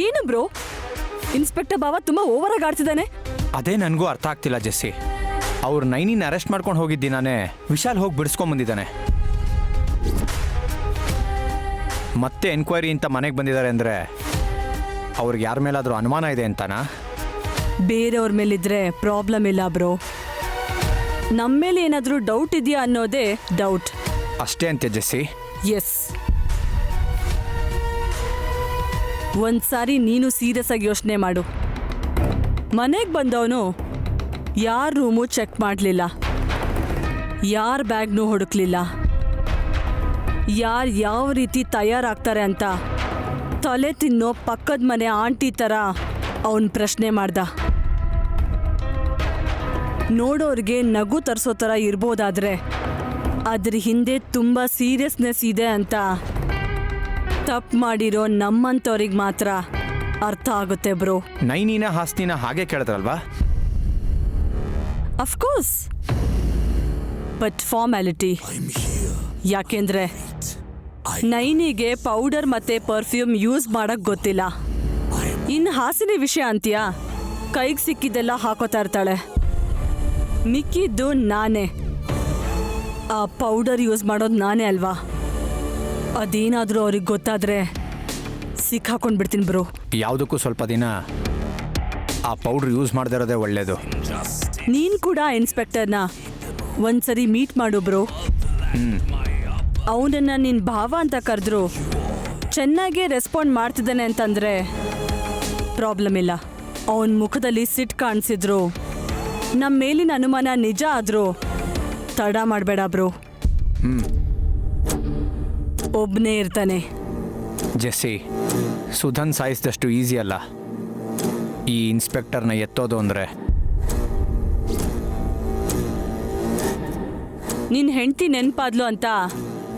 ಏನು bro, inspector ಬಾವ ತುಂಬಾ ಓವರ್ ಆಗಿ ಆಡ್ತಿದ್ದಾನೆ. ಅದೇ ನನಗೂ ಅರ್ಥ ಆಗ್ತಿಲ್ಲ ಜೆಸ್ಸಿ. ಅವ್ರು ನೈನಿನ ಅರೆಸ್ಟ್ ಮಾಡ್ಕೊಂಡು ಹೋಗಿದ್ದೀನಾನೆ ವಿಶಾಲ್ ಹೋಗಿ ಬಿಡಿಸ್ಕೊಂಡ್ ಬಂದಿದ್ದಾನೆ. ಮತ್ತೆ ಎನ್ಕ್ವೈರಿ ಅಂತ ಮನೆಗೆ ಬಂದಿದ್ದಾರೆ ಅಂದರೆ ಅವ್ರಿಗೆ ಯಾರ ಮೇಲಾದರೂ ಅನುಮಾನ ಇದೆ ಅಂತಾನಾ? ಬೇರೆಯವ್ರ ಮೇಲಿದ್ರೆ ಪ್ರಾಬ್ಲಮ್ ಇಲ್ಲ ಬ್ರೋ, ನಮ್ಮ ಮೇಲೆ ಏನಾದರೂ ಡೌಟ್ ಇದೆಯಾ ಅನ್ನೋದೇ ಡೌಟ್ ಅಷ್ಟೇ ಅಂತೆ ಜೆಸ್ಸಿ. ಎಸ್, ಒಂದ್ಸಾರಿ ನೀನು ಸೀರಿಯಸ್ ಆಗಿ ಯೋಚನೆ ಮಾಡು. ಮನೆಗೆ ಬಂದವನು ಯಾರ ರೂಮು ಚೆಕ್ ಮಾಡಲಿಲ್ಲ, ಯಾರ ಬ್ಯಾಗ್ನೂ ಹುಡುಕ್ಲಿಲ್ಲ, ಯಾರು ಯಾವ ರೀತಿ ತಯಾರಾಗ್ತಾರೆ ಅಂತ ತಲೆ ತಿನ್ನೋ ಪಕ್ಕದ ಮನೆ ಆಂಟಿ ಥರ ಅವನು ಪ್ರಶ್ನೆ ಮಾಡ್ದ. ನೋಡೋರಿಗೆ ನಗು ತರಿಸೋ ಥರ ಇರ್ಬೋದಾದ್ರೆ ಅದ್ರ ಹಿಂದೆ ತುಂಬ ಸೀರಿಯಸ್ನೆಸ್ ಇದೆ ಅಂತ ತಪ್ಪು ಮಾಡಿರೋ ನಮ್ಮಂಥವ್ರಿಗೆ ಮಾತ್ರ ಅರ್ಥ ಆಗುತ್ತೆ ಬ್ರೋ. ನೈನಿನ ಹಾಸ್ನಿನ ಹಾಗೆ ಕೇಳಿದ್ರಲ್ವಾ? Of course, but formality. ಯಾಕೆಂದ್ರೆ ನೈನಿಗೆ ಪೌಡರ್ ಮತ್ತೆ ಪರ್ಫ್ಯೂಮ್ ಯೂಸ್ ಮಾಡಕ್ ಗೊತ್ತಿಲ್ಲ. ಇನ್ನು ಹಾಸಿನಿ ವಿಷಯ ಅಂತೀಯಾ, ಕೈಗೆ ಸಿಕ್ಕಿದ್ದೆಲ್ಲ ಹಾಕೋತಾ ಇರ್ತಾಳೆ. ಮಿಕ್ಕಿದ್ದು ನಾನೇ, ಆ ಪೌಡರ್ ಯೂಸ್ ಮಾಡೋದು ನಾನೇ ಅಲ್ವಾ? ಅದೇನಾದರೂ ಅವ್ರಿಗೆ ಗೊತ್ತಾದ್ರೆ ಸಿಕ್ಕಾಕೊಂಡು ಬಿಡ್ತೀನಿ ಬ್ರೋ. ಯಾವುದಕ್ಕೂ ಸ್ವಲ್ಪ ದಿನ ಆ ಪೌಡ್ರ್ ಯೂಸ್ ಮಾಡದೇ ಇರೋದೇ ಒಳ್ಳೇದು. ನೀನು ಕೂಡ ಇನ್ಸ್ಪೆಕ್ಟರ್ನ ಒಂದ್ಸರಿ ಮೀಟ್ ಮಾಡು ಬ್ರೋ. ಅವನನ್ನ ನಿನ್ನ ಭಾವ ಅಂತ ಕರೆದ್ರು ಚೆನ್ನಾಗೇ ರೆಸ್ಪಾಂಡ್ ಮಾಡ್ತಿದ್ದಾನೆ ಅಂತಂದರೆ ಪ್ರಾಬ್ಲಮ್ ಇಲ್ಲ. ಅವನ ಮುಖದಲ್ಲಿ ಸಿಟ್ಟು ಕಾಣಿಸಿದ್ರು, ನಮ್ಮ ಮೇಲಿನ ಅನುಮಾನ ನಿಜ ಆದರೂ ತಡ ಮಾಡಬೇಡ ಬ್ರೋ. ಒಬ್ಬನೇ ಇರ್ತಾನೆ. ಜೆಸ್ಸಿ, ಸುಧನ್ ಸಾಯಿಸಿದಷ್ಟು ಈಸಿ ಅಲ್ಲ ಈ ಇನ್ಸ್ಪೆಕ್ಟರ್ನ ಎತ್ತೋದು ಅಂದರೆ. ನಿನ್ನ ಹೆಂಡತಿ ನೆನಪಾದ್ಲು ಅಂತ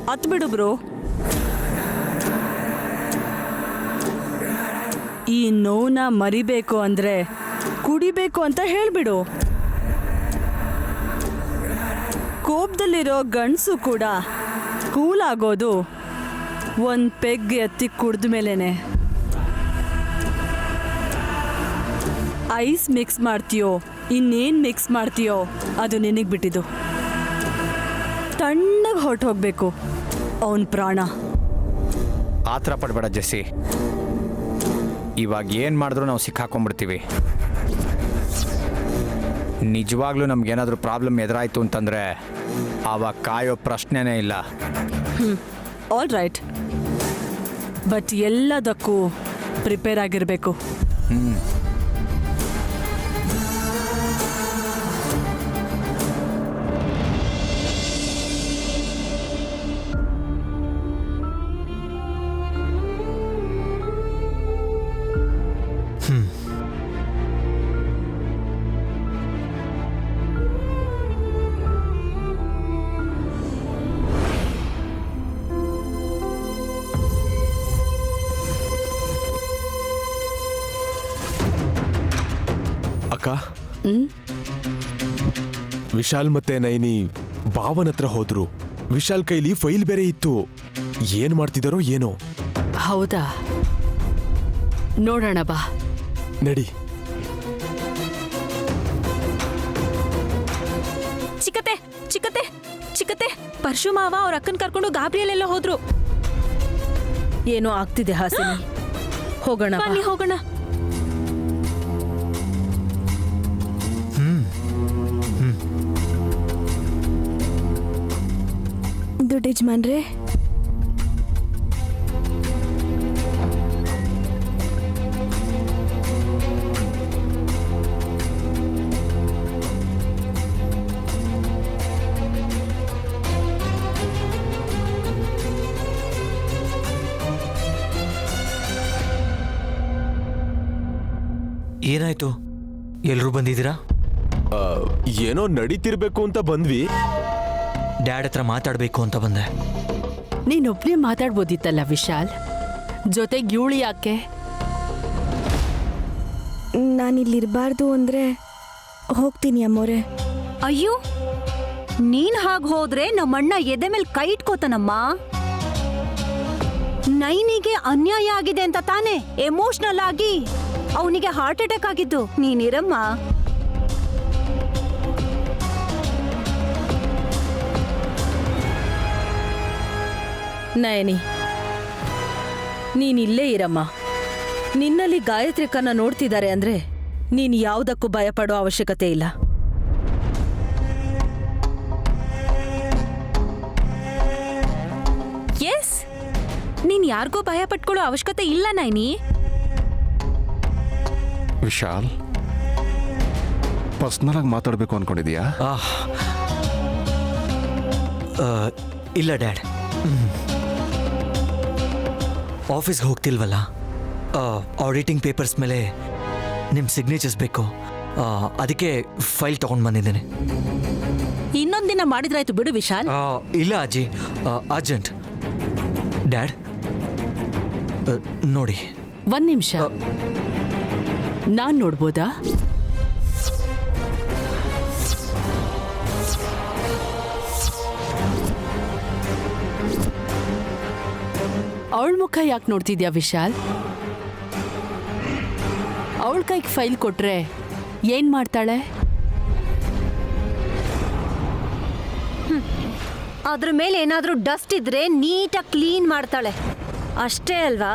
ಹತ್ಬಿಡು ಬ್ರೋ. ಈ ನೋವನ್ನ ಮರಿಬೇಕು ಅಂದರೆ ಕುಡಿಬೇಕು ಅಂತ ಹೇಳಿಬಿಡು. ಕೋಪದಲ್ಲಿರೋ ಗಂಡಸು ಕೂಡ ಕೂಲ್ ಆಗೋದು ಒಂದು ಪೆಗ್ ಎತ್ತಿ ಕುಡ್ದ ಮೇಲೇನೆ. ಐಸ್ ಮಿಕ್ಸ್ ಮಾಡ್ತೀಯೋ ಇನ್ನೇನು ಮಿಕ್ಸ್ ಮಾಡ್ತೀಯೋ ಅದು ನಿನಗೆ ಬಿಟ್ಟಿದ್ದು. ತಣ್ಣಗೆ ಹೊರಟು ಹೋಗ್ಬೇಕು ಅವನ ಪ್ರಾಣ. ಆ ಥರ ಪಡಬೇಡ ಜೆಸ್ಸಿ. ಇವಾಗ ಏನು ಮಾಡಿದ್ರು ನಾವು ಸಿಕ್ಕಾಕೊಂಡ್ಬಿಡ್ತೀವಿ. ನಿಜವಾಗ್ಲೂ ನಮ್ಗೇನಾದರೂ ಪ್ರಾಬ್ಲಮ್ ಎದುರಾಯಿತು ಅಂತಂದರೆ ಆವಾಗ ಕಾಯೋ ಪ್ರಶ್ನೆನೇ ಇಲ್ಲ. ಆಲ್ ರೈಟ್, ಬಟ್ ಎಲ್ಲದಕ್ಕೂ ಪ್ರಿಪೇರ್ ಆಗಿರಬೇಕು. ಅಕ್ಕ, ವಿಶಾಲ್ ಮತ್ತೆ ನೈನಿ ಭಾವನ ಹತ್ರ ಹೋದ್ರು. ವಿಶಾಲ್ ಕೈಲಿ ಫೈಲ್ ಬೇರೆ ಇತ್ತು. ಏನ್ ಮಾಡ್ತಿದಾರೋ ಏನೋ. ಹೌದಾ, ನೋಡೋಣ ಬಾ. ನಡಿ. ಚಿಕ್ಕತೆ ಚಿಕ್ಕತೆ ಚಿಕ್ಕತೆ, ಪರಶು ಮಾವ ಅವ್ರ ಅಕ್ಕನ್ ಕರ್ಕೊಂಡು ಗಾಬ್ರಿಯಲ್ಲೆಲ್ಲ ಹೋದ್ರು. ಏನೋ ಆಗ್ತಿದೆ ಹಾಸಿನಿ, ಹೋಗೋಣ ಬಾ. ಬನ್ನಿ ಹೋಗೋಣ. ದುಡ್ಡು ಯಜಮಾನ್ರೆ, ಏನಾಯ್ತು? ಎಲ್ರೂ ಬಂದಿದ್ದೀರಾ? ಏನೋ ನಡೀತಿರ್ಬೇಕು ಅಂತ ಬಂದ್ವಿ. ಡ್ಯಾಡ್ ಹತ್ರ ಮಾತಾಡಬೇಕು ಅಂತ ಬಂದೆ. ನೀನೊಬ್ನೇ ಮಾತಾಡ್ಬೋದಿತ್ತಲ್ಲ ವಿಶಾಲ್, ಜೊತೆಗೆ ಇವಳು ಯಾಕೆ? ನಾನಿಲ್ಲಿರಬಾರ್ದು ಅಂದರೆ ಹೋಗ್ತೀನಿ ಅಮ್ಮೋರೆ. ಅಯ್ಯೋ, ನೀನ್ ಹಾಗೆ ಹೋದ್ರೆ ನಮ್ಮಣ್ಣ ಎದೆ ಮೇಲೆ ಕೈ ಇಟ್ಕೋತಾನಮ್ಮ. ನೈನಿಗೆ ಅನ್ಯಾಯ ಆಗಿದೆ ಅಂತ ತಾನೇ ಎಮೋಷನಲ್ ಆಗಿ ಅವನಿಗೆ ಹಾರ್ಟ್ ಅಟ್ಯಾಕ್ ಆಗಿದ್ದು. ನೀನಿರಮ್ಮ. ನಯನಿ, ನೀನಿಲ್ಲೇ ಇರಮ್ಮ. ನಿನ್ನಲ್ಲಿ ಗಾಯತ್ರಿಕನ್ನ ನೋಡ್ತಿದ್ದಾರೆ ಅಂದ್ರೆ ನೀನ್ ಯಾವುದಕ್ಕೂ ಭಯಪಡೋ ಅವಶ್ಯಕತೆ ಇಲ್ಲ. ಎಸ್, ನೀನ್ ಯಾರಿಗೂ ಭಯ ಪಟ್ಕೊಳ್ಳೋ ಅವಶ್ಯಕತೆ ಇಲ್ಲ ನೈನಿ. ವಿಶಾಲ್, ಪರ್ಸ್ನಲ್ ಆಗಿ ಮಾತಾಡಬೇಕು ಅನ್ಕೊಂಡಿದ್ಯಾ? ಇಲ್ಲ ಡ್ಯಾಡ್, ಆಫೀಸ್ಗೆ ಹೋಗ್ತಿಲ್ವಲ್ಲ, ಆಡಿಟಿಂಗ್ ಪೇಪರ್ಸ್ ಮೇಲೆ ನಿಮ್ಮ ಸಿಗ್ನೇಚರ್ಸ್ ಬೇಕು. ಅದಕ್ಕೆ ಫೈಲ್ ತಗೊಂಡು ಬಂದಿದ್ದೇನೆ. ಇನ್ನೊಂದಿನ ಮಾಡಿದ್ರಾಯ್ತು ಬಿಡು ವಿಶಾಲ್. ಇಲ್ಲ ಅಜ್ಜಿ, ಅರ್ಜೆಂಟ್. ಡ್ಯಾಡ್ ನೋಡಿ. ಒಂದ್ ನಿಮಿಷ, ನಾನ್ ನೋಡ್ಬೋದಾ? ಅವಳ ಮುಖ ಯಾಕೆ ನೋಡ್ತಿದ್ಯಾ ವಿಶಾಲ್? ಅವಳ ಕೈಗೆ ಫೈಲ್ ಕೊಟ್ರೆ ಏನ್ ಮಾಡ್ತಾಳೆ? ಅದ್ರ ಮೇಲೆ ಏನಾದ್ರೂ ಡಸ್ಟ್ ಇದ್ರೆ ನೀಟಾಗಿ ಕ್ಲೀನ್ ಮಾಡ್ತಾಳೆ, ಅಷ್ಟೇ ಅಲ್ವಾ?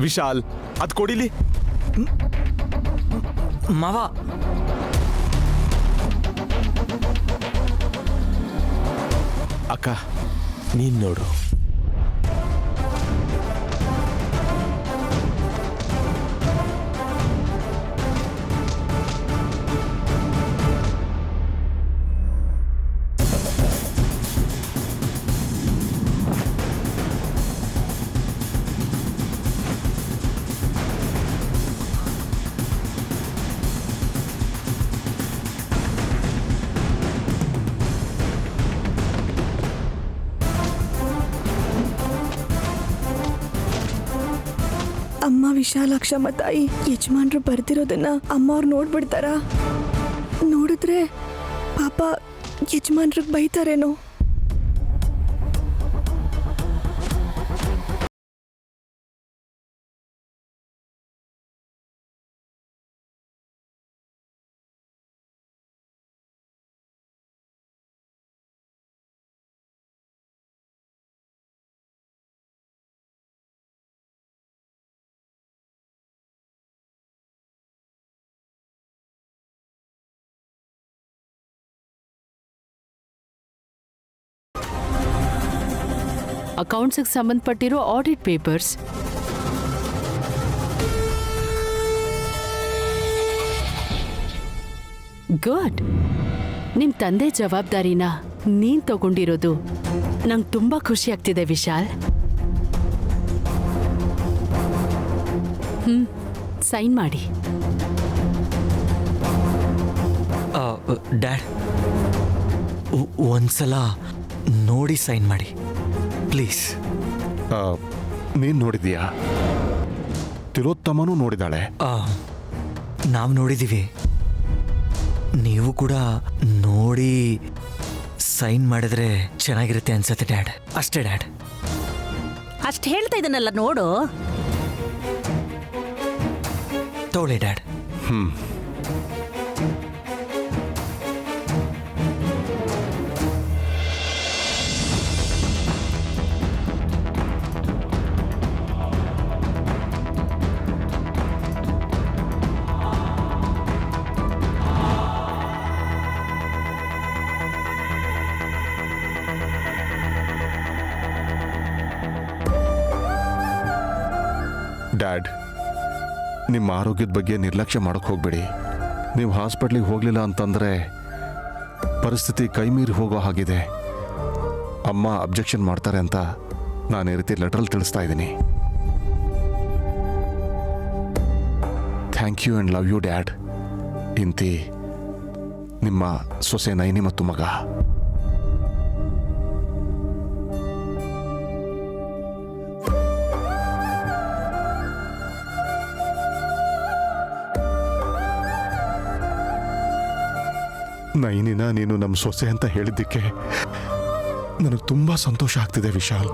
ವಿಶಾಲ್, ಅದ್ ಕೊಡಿಲಿ. ಮಾವ, ಅಕ್ಕ, ನೀನ್ ನೋಡು. ಅಮ್ಮ ವಿಶಾಲಾಕ್ಷಮ್ಮ ತಾಯಿ, ಯಜಮಾನ್ರು ಬರ್ದಿರೋದನ್ನ ಅಮ್ಮ ಅವ್ರು ನೋಡ್ಬಿಡ್ತಾರ? ನೋಡಿದ್ರೆ ಪಾಪ ಯಜಮಾನ್ರಿಗೆ ಬೈತಾರೇನೋ. ಅಕೌಂಟ್ಸ್ಗೆ ಸಂಬಂಧಪಟ್ಟಿರೋ ಆಡಿಟ್ ಪೇಪರ್ಸ್. ಗುಡ್. ನಿಮ್ ತಂದೆ ಜವಾಬ್ದಾರಿನ ನೀನ್ ತಗೊಂಡಿರೋದು ನಂಗೆ ತುಂಬಾ ಖುಷಿ ಆಗ್ತಿದೆ ವಿಶಾಲ್. ಸೈನ್ ಮಾಡಿ. ಡ್ಯಾಡ್, ಒಂದ್ಸಲ ನೋಡಿ ಸೈನ್ ಮಾಡಿ ಪ್ಲೀಸ್. ನೀನ್ ನೋಡಿದ್ಯಾ? ತಿಲೋತ್ತಮನೂ ನೋಡಿದಾಳೆ. ನಾವು ನೋಡಿದ್ದೀವಿ, ನೀವು ಕೂಡ ನೋಡಿ ಸೈನ್ ಮಾಡಿದ್ರೆ ಚೆನ್ನಾಗಿರುತ್ತೆ ಅನ್ಸತ್ತೆ ಡ್ಯಾಡ್. ಅಷ್ಟೇ ಡ್ಯಾಡ್. ಅಷ್ಟು ಹೇಳ್ತಾ ಇದನ್ನಲ್ಲ ನೋಡು. ತಗೊಳ್ಳಿ ಡ್ಯಾಡ್. ಡ್ಯಾಡ್, ನಿಮ್ಮ ಆರೋಗ್ಯದ ಬಗ್ಗೆ ನಿರ್ಲಕ್ಷ್ಯ ಮಾಡೋಕ್ಕೆ ಹೋಗ್ಬೇಡಿ. ನೀವು ಹಾಸ್ಪಿಟ್ಲಿಗೆ ಹೋಗಲಿಲ್ಲ ಅಂತಂದರೆ ಪರಿಸ್ಥಿತಿ ಕೈಮೀರಿ ಹೋಗೋ ಹಾಗಿದೆ. ಅಮ್ಮ ಅಬ್ಜೆಕ್ಷನ್ ಮಾಡ್ತಾರೆ ಅಂತ ನಾನು ಈ ರೀತಿ ಲೆಟ್ರಲ್ಲಿ ತಿಳಿಸ್ತಾ ಇದ್ದೀನಿ. Thank you and love you dad. ಇಂತಿ ನಿಮ್ಮ ಸೊಸೆ ನೈನಿ ಮತ್ತು ಮಗ. ನೈನಿನ ನೀನು ನಮ್ಮ ಸೊಸೆ ಅಂತ ಹೇಳಿದ್ದಕ್ಕೆ ನನಗೆ ತುಂಬ ಸಂತೋಷ ಆಗ್ತಿದೆ Vishal.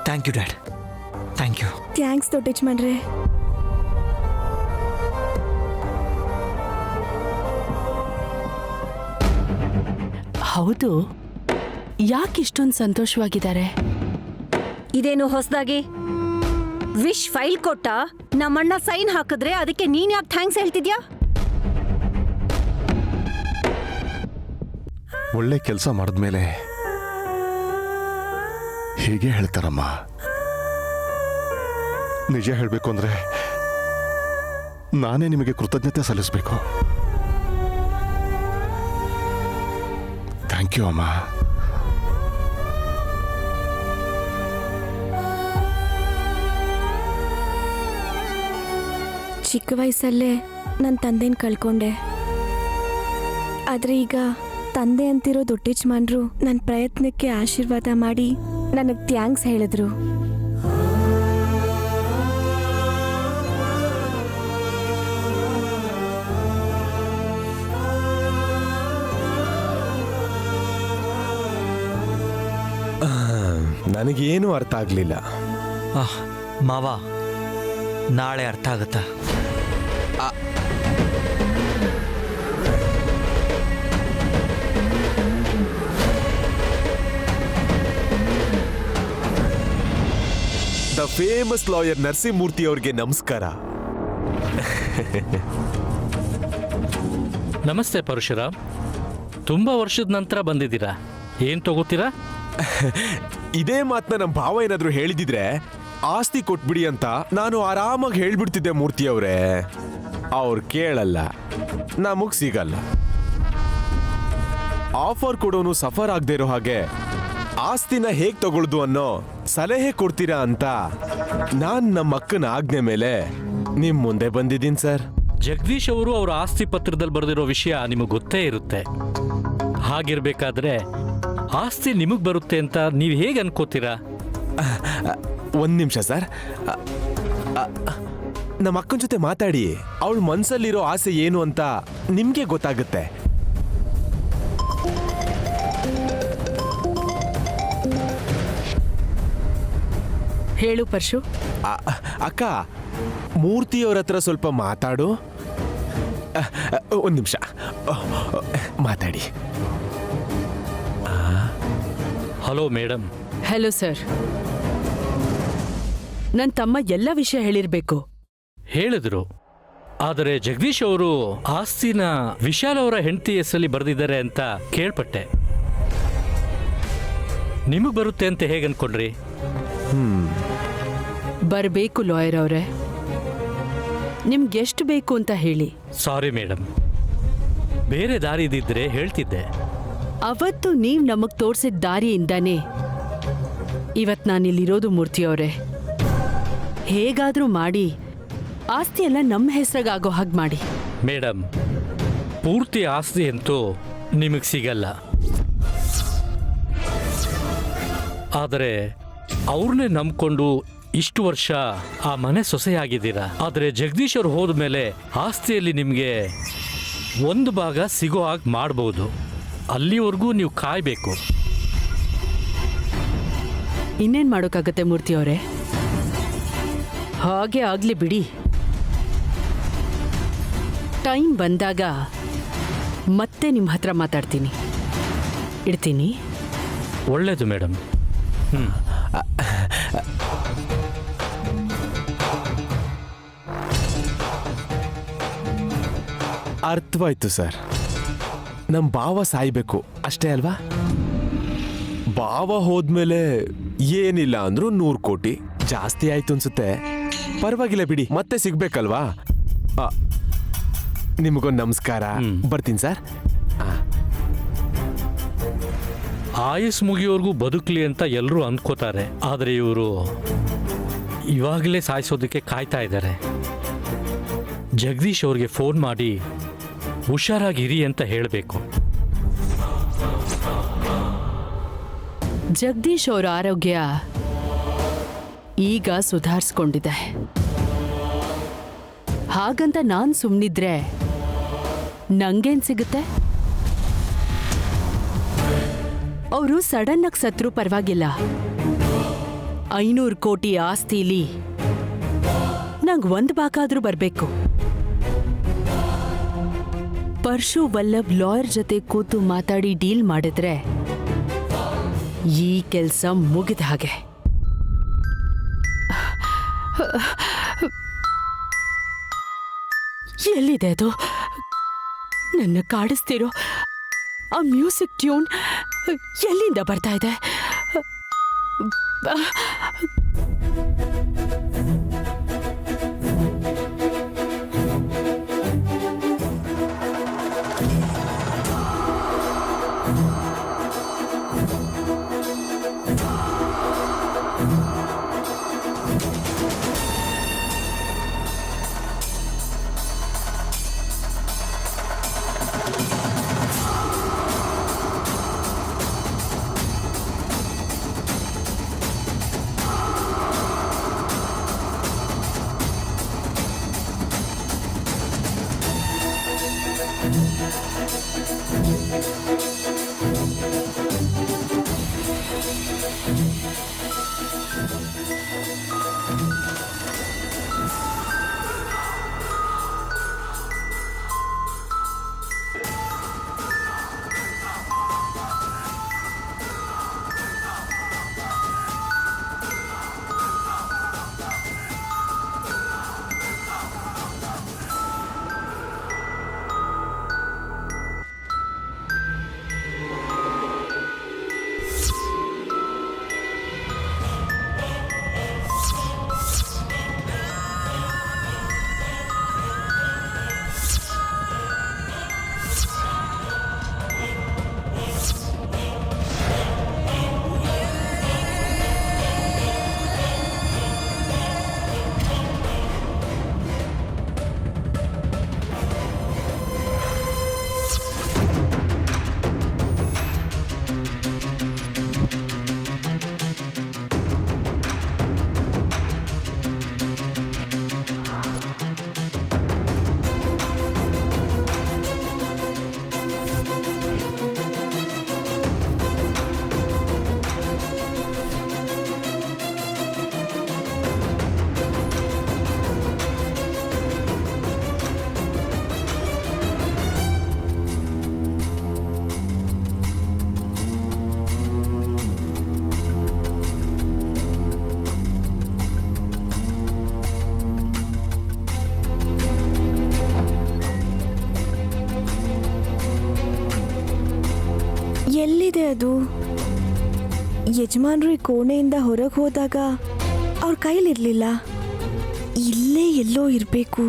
Thank you dad, thank you. Thanks ದೊಡ್ಡ ಯಜಮಾನ್ರೆ. ಹೌದು, ಯಾಕೆ ಇಷ್ಟೊಂದು ಸಂತೋಷವಾಗಿದ್ದಾರೆ? ಇದೇನು ಹೊಸದಾಗಿ ವಿಶ್ ಫೈಲ್ ಕೊಟ್ಟ ನಮ್ಮಣ್ಣ ಸೈನ್ ಹಾಕಿದ್ರೆ ಅದಕ್ಕೆ ನೀನ್ ಯಾಕೆ ಥ್ಯಾಂಕ್ಸ್ ಹೇಳ್ತಿದ್ಯಾ? ಒಳ್ಳೆ ಕೆಲಸ ಮಾಡಿದ್ಮೇಲೆ ಹೀಗೆ ಹೇಳ್ತಾರಮ್ಮ. ನಿಜ ಹೇಳಬೇಕು ಅಂದ್ರೆ ನಾನೇ ನಿಮಗೆ ಕೃತಜ್ಞತೆ ಸಲ್ಲಿಸಬೇಕು. ಥ್ಯಾಂಕ್ ಯು ಅಮ್ಮ. ಚಿಕ್ಕ ವಯಸ್ಸಲ್ಲೇ ನನ್ನ ತಂದೆನ ಕಳ್ಕೊಂಡೆ. ಆದರೆ ಈಗ ತಂದೆ ಅಂತಿರೋ ದೊಡ್ಡ ಯಜಮಾನ್ರು ನನ್ನ ಪ್ರಯತ್ನಕ್ಕೆ ಆಶೀರ್ವಾದ ಮಾಡಿ ನನಗೆ ಥ್ಯಾಂಕ್ಸ್ ಹೇಳಿದ್ರು. ನನಗೇನು ಅರ್ಥ ಆಗ್ಲಿಲ್ಲ. ಮಾವ, ನಾಳೆ ಅರ್ಥ ಆಗುತ್ತಾ? ದ ಫೇಮಸ್ ಲಾಯರ್ ನರಸಿಂಹಮೂರ್ತಿ ಅವ್ರಿಗೆ ನಮಸ್ಕಾರ. ನಮಸ್ತೆ ಪರಶುರಾಮ್, ತುಂಬಾ ವರ್ಷದ ನಂತರ ಬಂದಿದ್ದೀರಾ. ಏನ್ ತಗೋತೀರಾ? ಇದೇ ಮಾತನ್ನ ನಮ್ಮ ಭಾವ ಏನಾದ್ರು ಹೇಳಿದಿದ್ರೆ ಆಸ್ತಿ ಕೊಟ್ಬಿಡಿ ಅಂತ ನಾನು ಆರಾಮಾಗಿ ಹೇಳ್ಬಿಡ್ತಿದ್ದೆ ಮೂರ್ತಿ ಅವರೇ. ಅವ್ರು ಕೇಳಲ್ಲ, ನಮಗ್ ಸಿಗಲ್ಲ. ಆಫರ್ ಕೊಡೋನು ಸಫರ್ ಆಗದೆ ಇರೋ ಹಾಗೆ ಆಸ್ತಿನ ಹೇಗ್ ತಗೊಳ್ದು ಅನ್ನೋ ಸಲಹೆ ಕೊಡ್ತೀರಾ ಅಂತ ನಾನ್ ನಮ್ಮ ಅಕ್ಕನ ಆಜ್ಞೆ ಮೇಲೆ ನಿಮ್ ಮುಂದೆ ಬಂದಿದ್ದೀನಿ ಸರ್. ಜಗದೀಶ್ ಅವರು ಅವರ ಆಸ್ತಿ ಪತ್ರದಲ್ಲಿ ಬರೆದಿರೋ ವಿಷಯ ನಿಮಗೆ ಗೊತ್ತೇ ಇರುತ್ತೆ. ಹಾಗಿರ್ಬೇಕಾದ್ರೆ ಆಸ್ತಿ ನಿಮಗ್ ಬರುತ್ತೆ ಅಂತ ನೀವು ಹೇಗೆ ಅನ್ಕೋತೀರಾ? ಒಂದ್ ನಿಮಿಷ ಸರ್, ನಮ್ಮ ಅಕ್ಕನ ಜೊತೆ ಮಾತಾಡಿ ಅವಳ ಮನ್ಸಲ್ಲಿರೋ ಆಸೆ ಏನು ಅಂತ ನಿಮ್ಗೆ ಗೊತ್ತಾಗುತ್ತೆ. ಹೇಳು ಪರಶು. ಅಕ್ಕ, ಮೂರ್ತಿಯವ್ರ ಹತ್ರ ಸ್ವಲ್ಪ ಮಾತಾಡು. ಒಂದ್ ನಿಮಿಷ ಮಾತಾಡಿ. Hello madam. Hello sir. ನನ್ನ ತಮ್ಮ ಎಲ್ಲ ವಿಷಯ ಹೇಳಿರ್ಬೇಕು. ಹೇಳಿದ್ರು, ಆದರೆ ಜಗದೀಶ್ ಅವರು ಆಸ್ತಿನ ವಿಶಾಲ್ ಅವರ ಹೆಂಡತಿ ಹೆಸರಲ್ಲಿ ಬರೆದಿದ್ದಾರೆ ಅಂತ ಕೇಳ್ಪಟ್ಟೆ. ನಿಮಗ್ ಬರುತ್ತೆ ಅಂತ ಹೇಗೆ ಅನ್ಕೊಂಡ್ರಿ? ಬರಬೇಕು ಲಾಯರ್ ಅವರೇ, ನಿಮ್ಗೆಷ್ಟು ಬೇಕು ಅಂತ ಹೇಳಿ. ಸಾರಿ ಮೇಡಮ್, ಬೇರೆ ದಾರಿ ಇದ್ದಿದ್ರೆ ಹೇಳ್ತಿದ್ದೆ. ಅವತ್ತು ನೀವು ನಮಗ್ ತೋರ್ಸಿದ ದಾರಿಯಿಂದಾನೇ ಇವತ್ ನಾನಿಲ್ಲಿರೋದು ಮೂರ್ತಿಯವರೇ. ಹೇಗಾದ್ರೂ ಮಾಡಿ ಆಸ್ತಿ ಎಲ್ಲ ನಮ್ಮ ಹೆಸರಾಗೋ ಹಾಗೆ ಮಾಡಿ. ಮೇಡಮ್, ಪೂರ್ತಿ ಆಸ್ತಿ ಅಂತೂ ನಿಮಗೆ ಸಿಗಲ್ಲ. ಆದರೆ ಅವ್ರನ್ನೇ ನಂಬ್ಕೊಂಡು ಇಷ್ಟು ವರ್ಷ ಆ ಮನೆ ಸೊಸೆಯಾಗಿದ್ದೀರಾ. ಆದರೆ ಜಗದೀಶ್ ಅವ್ರು ಹೋದ ಮೇಲೆ ಆಸ್ತಿಯಲ್ಲಿ ನಿಮಗೆ ಒಂದು ಭಾಗ ಸಿಗೋ ಹಾಗೆ ಮಾಡ್ಬೋದು. ಅಲ್ಲಿವರೆಗೂ ನೀವು ಕಾಯಬೇಕು. ಇನ್ನೇನ್ ಮಾಡೋಕ್ಕಾಗತ್ತೆ ಮೂರ್ತಿಯವರೇ? ಹಾಗೆ ಆಗ್ಲಿ ಬಿಡಿ. ಟೈಮ್ ಬಂದಾಗ ಮತ್ತೆ ನಿಮ್ಮ ಹತ್ರ ಮಾತಾಡ್ತೀನಿ. ಇಡ್ತೀನಿ. ಒಳ್ಳೇದು ಮೇಡಮ್. ಅರ್ಥವಾಯ್ತು ಸರ್. ನಮ್ ಭಾವ ಸಾಯ್ಬೇಕು ಅಷ್ಟೇ ಅಲ್ವಾ? ಭಾವ ಹೋದ್ಮೇಲೆ ಏನಿಲ್ಲ ಅಂದ್ರೂ 100 ಕೋಟಿ ಜಾಸ್ತಿ ಆಯ್ತು ಅನ್ಸುತ್ತೆ. ಪರವಾಗಿಲ್ಲ ಬಿಡಿ, ಮತ್ತೆ ಸಿಗ್ಬೇಕಲ್ವಾ? ನಿಮಗೊಂದು ನಮಸ್ಕಾರ. ಬರ್ತೀನಿ ಸರ್. ಆಯುಸ್ ಮುಗಿಯೋರ್ಗೂ ಬದುಕಲಿ ಅಂತ ಎಲ್ಲರೂ ಅಂದ್ಕೋತಾರೆ. ಆದರೆ ಇವರು ಇವಾಗಲೇ ಸಾಯಿಸೋದಕ್ಕೆ ಕಾಯ್ತಾ ಇದ್ದಾರೆ. ಜಗದೀಶ್ ಅವ್ರಿಗೆ ಫೋನ್ ಮಾಡಿ ಹುಷಾರಾಗಿರಿ ಅಂತ ಹೇಳಬೇಕು. ಜಗದೀಶ್ ಅವರ ಆರೋಗ್ಯ ಈಗ ಸುಧಾರಿಸ್ಕೊಂಡಿದೆ. ಹಾಗಂತ ನಾನ್ ಸುಮ್ಮನಿದ್ರೆ ನಂಗೇನ್ ಸಿಗುತ್ತೆ? ಅವರು ಸಡನ್ ಆಗಿ ಸತ್ರು ಪರವಾಗಿಲ್ಲ, 500 ಕೋಟಿ ಆಸ್ತಿಲಿ ನಂಗ್ 1 ಭಾಗ ಬರ್ಬೇಕು. ಪರಶು ವಲ್ಲಭ್ ಲಾಯರ್ ಜೊತೆ ಕೂತು ಮಾತಾಡಿ ಡೀಲ್ ಮಾಡಿದ್ರೆ ಈ ಕೆಲ್ಸ ಮುಗಿದ ಹಾಗೆ. ಎಲ್ಲಿದೆ ಅದು? ನನ್ನ ಕಾಡಿಸ್ತಿರೋ ಆ ಮ್ಯೂಸಿಕ್ ಟ್ಯೂನ್ ಎಲ್ಲಿಂದ ಬರ್ತಾ ಇದೆ? ಎಲ್ಲಿದೆ ಅದು? ಯಜಮಾನ್ರು ಈ ಕೋಣೆಯಿಂದ ಹೊರಗೆ ಹೋದಾಗ ಅವ್ರ ಕೈಲಿರ್ಲಿಲ್ಲ. ಇಲ್ಲೇ ಎಲ್ಲೋ ಇರಬೇಕು.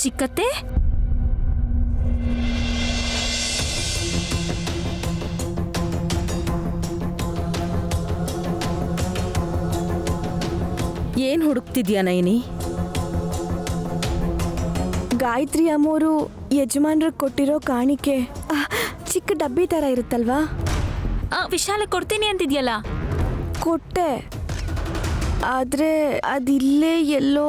ಚಿಕ್ಕತ್ತೆ, ಏನ್ ಹುಡುಕ್ತಿದ್ಯಾ ನೈನಿ? ಗಾಯತ್ರಿ ಅಮ್ಮೋರು ಯಜಮಾನ್ರಿಗೆ ಕೊಟ್ಟಿರೋ ಕಾಣಿಕೆ ಚಿಕ್ಕ ಡಬ್ಬಿ ತರ ಇರುತ್ತಲ್ವಾ, ವಿಶಾಲ ಕೊಡ್ತೀನಿ ಅಂತಿದ್ಯಲ್ಲ. ಕೊಟ್ಟೆ, ಆದ್ರೆ ಅದಿಲ್ಲೇ ಎಲ್ಲೋ.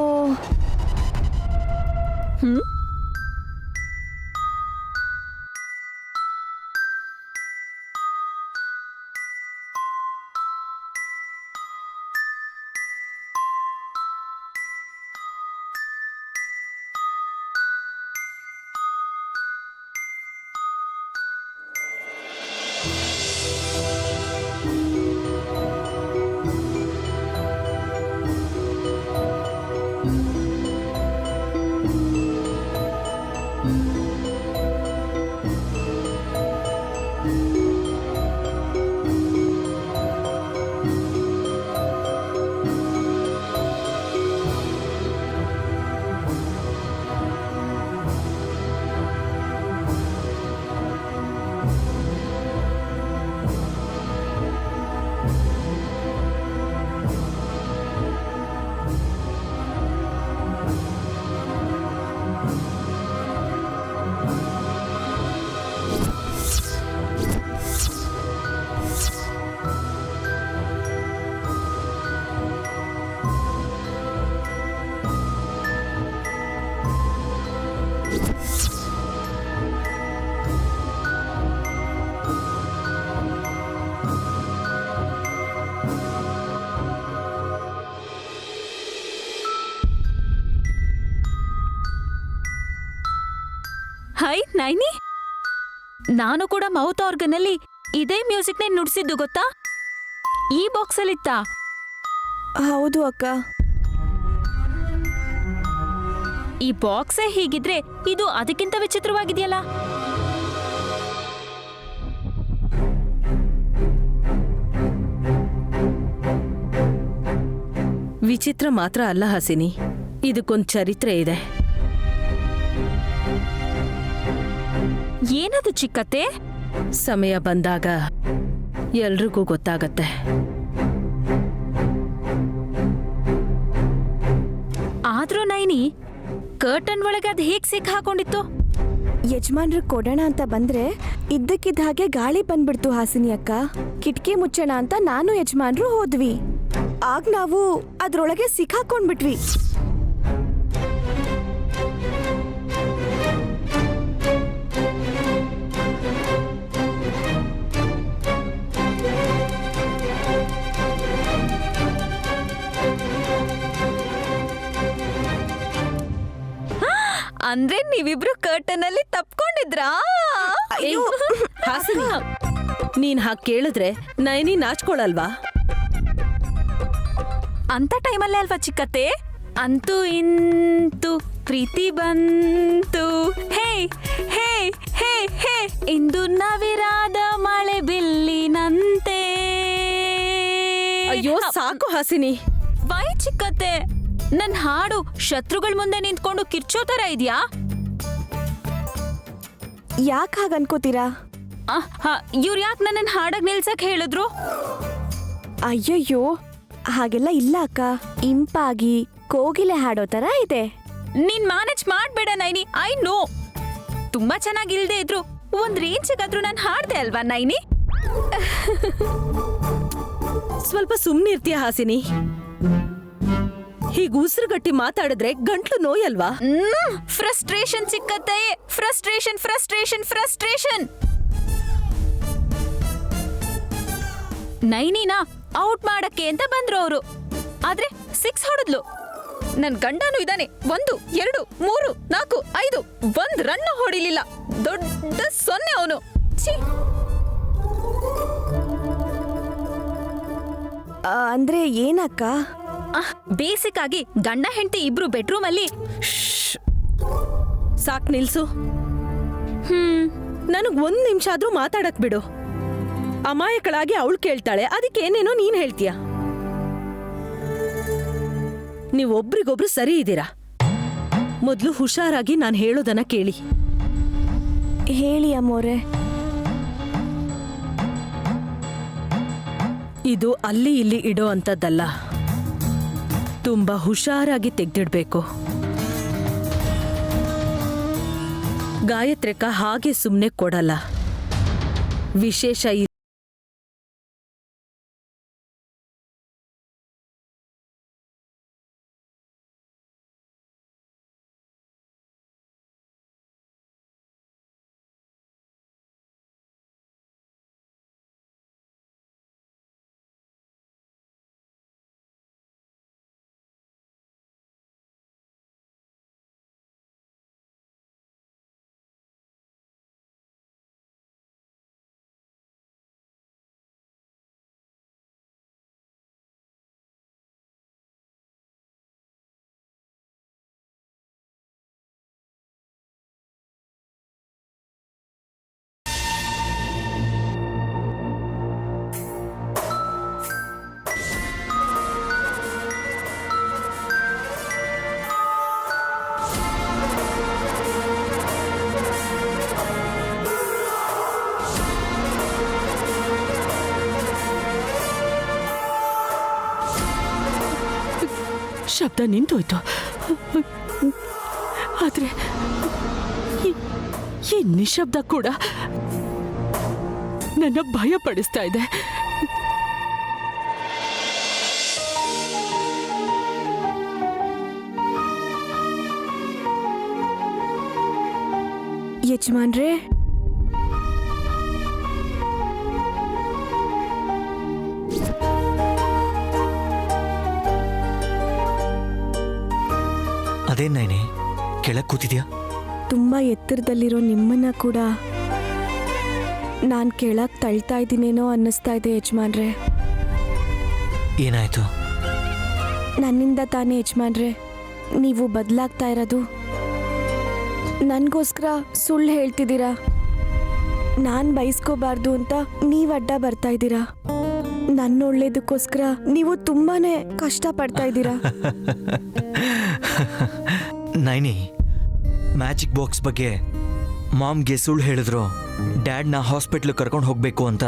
ಹೈ ನೈನಿ, ನಾನು ಕೂಡ ಮೌತ್ ಆರ್ಗನಲ್ಲಿ ಇದೇ ಮ್ಯೂಸಿಕ್ನೇ ನುಡ್ಸಿದ್ದು ಗೊತ್ತಾ? ಈ ಬಾಕ್ಸಲ್ಲಿತ್ತಾ? ಹೌದು ಅಕ್ಕ. ಈ ಬಾಕ್ಸೇ ಹೀಗಿದ್ರೆ ಇದು ಅದಕ್ಕಿಂತ ವಿಚಿತ್ರವಾಗಿದೆಯಲ್ಲ. ವಿಚಿತ್ರ ಮಾತ್ರ ಅಲ್ಲ ಹಾಸಿನಿ, ಇದಕ್ಕೊಂದು ಚರಿತ್ರೆ ಇದೆ. ಏನದು ಚಿಕ್ಕತ್ತೆ? ಸಮಯ ಬಂದಾಗ ಎಲ್ರಿಗೂ ಗೊತ್ತಾಗತ್ತೆ. ಆದ್ರೂ ನೈನಿ, ಕರ್ಟನ್ ಒಳಗೆ ಅದು ಹೇಗ್ ಸಿಕ್ ಹಾಕೊಂಡಿತ್ತು? ಯಜಮಾನ್ರು ಕೊಡೋಣ ಅಂತ ಬಂದ್ರೆ ಇದ್ದಕ್ಕಿದ್ದ ಹಾಗೆ ಗಾಳಿ ಬಂದ್ಬಿಡ್ತು ಹಾಸಿನಿ ಅಕ್ಕ. ಕಿಟಕಿ ಮುಚ್ಚೋಣ ಅಂತ ನಾನು ಯಜಮಾನ್ರು ಹೋದ್ವಿ. ಆಗ ನಾವು ಅದ್ರೊಳಗೆ ಸಿಕ್ಕಾಕೊಂಡ್ಬಿಟ್ವಿ. ಅಂದ್ರೆ ನೀವಿಬ್ರು ಕರ್ಟನ್ ಅಲ್ಲಿ ತಪ್ಕೊಂಡಿದ್ರಾ? ಹಾಸಿನಿ, ನೀನ್ ಹಾಗೆ ಕೇಳಿದ್ರೆ ನೈನಿ ನಾಚ್ಕೊಳಲ್ವಾ? ಅಂತ ಟೈಮಲ್ಲೇ ಅಲ್ವಾ ಚಿಕ್ಕತ್ತೆ ಅಂತೂ ಇಂತೂ ಪ್ರೀತಿ ಬಂತು. ಹೇ ಹೇ ಹೇ ಹೇ ಇಂದು ನವಿರಾದ ಮಳೆ ಬಿಲ್ಲಿನಂತೆ. ಅಯ್ಯೋ ಸಾಕು ಹಾಸಿನಿ. ಬೈ ಚಿಕ್ಕತ್ತೆ, ನನ್ ಹಾಡು ಶತ್ರುಗಳ ಮುಂದೆ ನಿಂತ್ಕೊಂಡು ಕಿರ್ಚೋ ತರ ಇದ್ಯಾ? ಯಾಕೆ ಹಾಗೆ ಅನ್ಕೋತೀರಾ? ಇವ್ರು ಯಾಕೆ ನನ್ನ ಹಾಡಕ್ ನಿಲ್ಸಕ್ ಹೇಳಿದ್ರು? ಅಯ್ಯಯ್ಯೋ, ಹಾಗೆಲ್ಲ ಇಲ್ಲ ಅಕ್ಕ. ಇಂಪಾಗಿ ಕೋಗಿಲೆ ಹಾಡೋ ತರ ಇದೆ. ನೀನ್ ಮ್ಯಾನೇಜ್ ಮಾಡ್ಬೇಡ ನೈನಿ. ಐ ನೋ, ತುಂಬಾ ಚೆನ್ನಾಗಿಲ್ದೇ ಇದ್ರು ಒಂದ್ ರೇಂಜಿಗಾದ್ರೂ ನಾನು ಹಾಡ್ದೆ ಅಲ್ವಾ ನೈನಿ? ಸ್ವಲ್ಪ ಸುಮ್ನಿರ್ತೀಯ ಹಾಸಿನಿ? ಹೀಗೆ ಉಸಿರುಗಟ್ಟಿ ಮಾತಾಡಿದ್ರೆ ಗಂಟ್ಲು ನೋಯಲ್ವಾ? ಫ್ರಸ್ಟ್ರೇಷನ್ ಚಿಕ್ಕತ್ತೆ, ಫ್ರಸ್ಟ್ರೇಷನ್ ಫ್ರಸ್ಟ್ರೇಷನ್ ಫ್ರಸ್ಟ್ರೇಷನ್. ನೈನಿನ ಔಟ್ ಮಾಡಕ್ಕೆ ಅಂತ ಬಂದ್ರು ಅವರು, ಆದ್ರೆ 6 ಹೊಡೆದ್ಲು. ನನ್ ಗಂಡನೂ ಇದ್ದಾನೆ, 1 2 3 4 5 1 ರನ್ ಹೊಡಿಲಿಲ್ಲ. ದೊಡ್ಡ 0 ಅವನು. ಅಂದ್ರೆ ಏನಕ್ಕ? ಬೇಸಿಕ್ ಆಗಿ ಗಂಡ ಹೆಂಡತಿ ಇಬ್ರು ಬೆಡ್ರೂಮ್ ಅಲ್ಲಿ. ಸಾಕ್ ನಿಲ್ಸು. ನನಗ್ 1 ನಿಮಿಷ ಆದ್ರೂ ಮಾತಾಡಕ್ ಬಿಡು. ಅಮಾಯಕಳಾಗಿ ಅವಳು ಕೇಳ್ತಾಳೆ, ಅದಕ್ಕೆ ಏನೇನೋ ನೀನ್ ಹೇಳ್ತೀಯ. ನೀವೊಬ್ರಿಗೊಬ್ರು ಸರಿ ಇದ್ದೀರಾ. ಮೊದ್ಲು ಹುಷಾರಾಗಿ ನಾನು ಹೇಳೋದನ್ನ ಕೇಳಿ. ಹೇಳಿ ಅಮ್ಮೋರೆ. ಇದು ಅಲ್ಲಿ ಇಲ್ಲಿ ಇಡೋ ಅಂತದ್ದಲ್ಲ, ತುಂಬಾ ಹುಷಾರಾಗಿ ತೆಗ್ದಿಡ್ಬೇಕು. ಗಾಯತ್ರಿಕ ಹಾಗೆ ಸುಮ್ನೆ ಕೊಡಲ್ಲ. ವಿಶೇಷ ಶಬ್ದ ನಿಂತೋಯ್ತು. ಆದ್ರೆ ಈ ನಿಶಬ್ದ ಕೂಡ ನನ್ನ ಭಯ ಪಡಿಸ್ತಾ ಇದೆ. ಯಜಮಾನ್ರೇ, ಅದೇನ್ ನೈನಿ ಕೆಳಗೆ ಕೂತಿದ್ಯಾ? ತುಂಬಾ ಎತ್ತರದಲ್ಲಿರೋ ನಿಮ್ಮನ್ನ ಕೂಡ ನಾನ್ ಕೆಳಗ್ ತಳ್ತಾ ಇದ್ದೀನೇನೋ ಅನ್ನಿಸ್ತಾ ಇದೆ ಯಜಮಾನ್ರೆ. ಏನಾಯ್ತು? ನನ್ನಿಂದ ತಾನೇ ಯಜಮಾನ್ರೆ ನೀವು ಬದಲಾಗ್ತಾ ಇರೋದು. ನನ್ಗೋಸ್ಕರ ಸುಳ್ಳು ಹೇಳ್ತಿದ್ದೀರಾ. ನಾನ್ ಬಯಸ್ಕೋಬಾರ್ದು ಅಂತ ನೀವ್ ಅಡ್ಡ ಬರ್ತಾ ಇದ್ದೀರಾ. ನನ್ನ ಒಳ್ಳೇದಕ್ಕೋಸ್ಕರ ನೀವು ತುಂಬಾನೇ ಕಷ್ಟ ಪಡ್ತಾ ಇದ್ದೀರಾ. ನೈನಿ, ಮ್ಯಾಜಿಕ್ ಬಾಕ್ಸ್ ಬಗ್ಗೆ ಮಾಮ್ಗೆ ಸುಳ್ಳು ಹೇಳಿದ್ರು. ಡ್ಯಾಡ್ನ ಹಾಸ್ಪಿಟ್ಲ್ ಕರ್ಕೊಂಡು ಹೋಗ್ಬೇಕು ಅಂತ